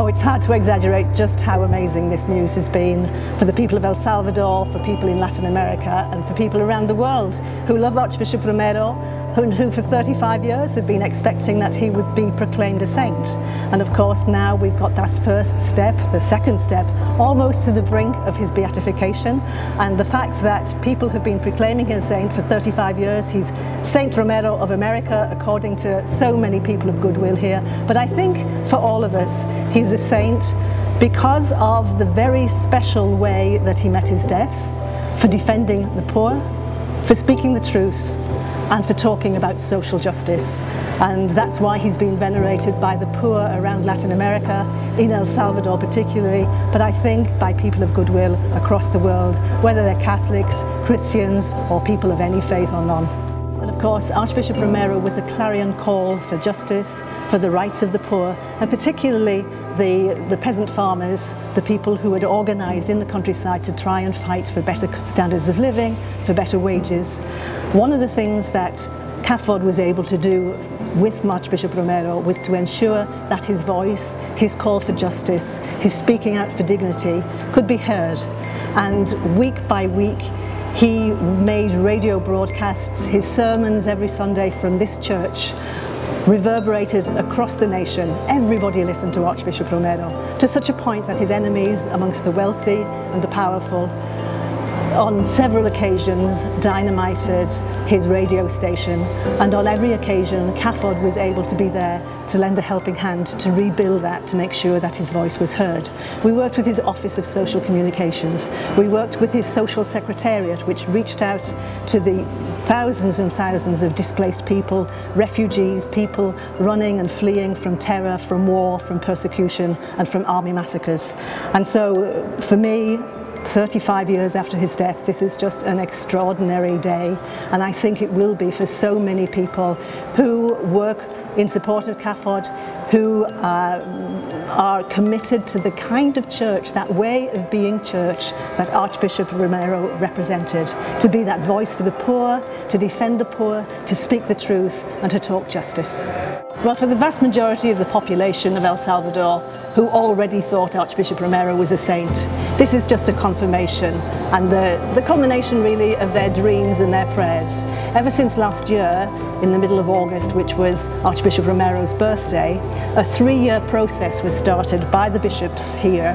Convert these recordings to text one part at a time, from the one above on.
Oh, it's hard to exaggerate just how amazing this news has been for the people of El Salvador, for people in Latin America, and for people around the world who love Archbishop Romero, who for 35 years have been expecting that he would be proclaimed a saint. And of course now we've got that first step, the second step, almost to the brink of his beatification. And the fact that people have been proclaiming him a saint for 35 years, he's Saint Romero of America, according to so many people of goodwill here. But I think for all of us, he's a saint because of the very special way that he met his death, for defending the poor, for speaking the truth, and for talking about social justice. And that's why he's been venerated by the poor around Latin America, in El Salvador particularly, but I think by people of goodwill across the world, whether they're Catholics, Christians, or people of any faith or none. And of course, Archbishop Romero was the clarion call for justice, for the rights of the poor, and particularly the peasant farmers, the people who had organised in the countryside to try and fight for better standards of living, for better wages. One of the things that CAFOD was able to do with Archbishop Romero was to ensure that his voice, his call for justice, his speaking out for dignity could be heard. And week by week, he made radio broadcasts, his sermons every Sunday from this church reverberated across the nation. Everybody listened to Archbishop Romero, to such a point that his enemies amongst the wealthy and the powerful on several occasions dynamited his radio station, and on every occasion CAFOD was able to be there to lend a helping hand to rebuild that, to make sure that his voice was heard. We worked with his Office of Social Communications, we worked with his Social Secretariat, which reached out to the thousands and thousands of displaced people, refugees, people running and fleeing from terror, from war, from persecution and from army massacres. And so for me, 35 years after his death, this is just an extraordinary day, and I think it will be for so many people who work in support of CAFOD, who are committed to the kind of church, that way of being church that Archbishop Romero represented, to be that voice for the poor, to defend the poor, to speak the truth and to talk justice. Well, for the vast majority of the population of El Salvador, who already thought Archbishop Romero was a saint, this is just a confirmation and the culmination really of their dreams and their prayers. Ever since last year, in the middle of August, which was Archbishop Romero's birthday, a 3-year process was started by the bishops here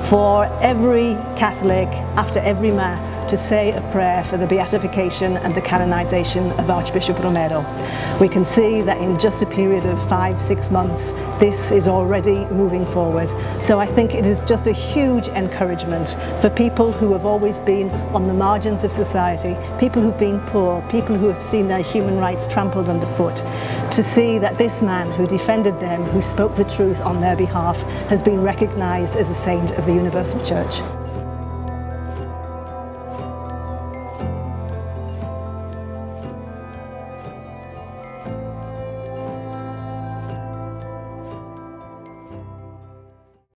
for every Catholic, after every Mass, to say a prayer for the beatification and the canonization of Archbishop Romero. We can see that in just a period of 5-6 months, this is already moving forward. So I think it is just a huge encouragement for people who have always been on the margins of society, people who've been poor, people who have seen their human rights trampled underfoot, to see that this man who defended them, who spoke the truth on their behalf, has been recognized as a saint of the Universal Church.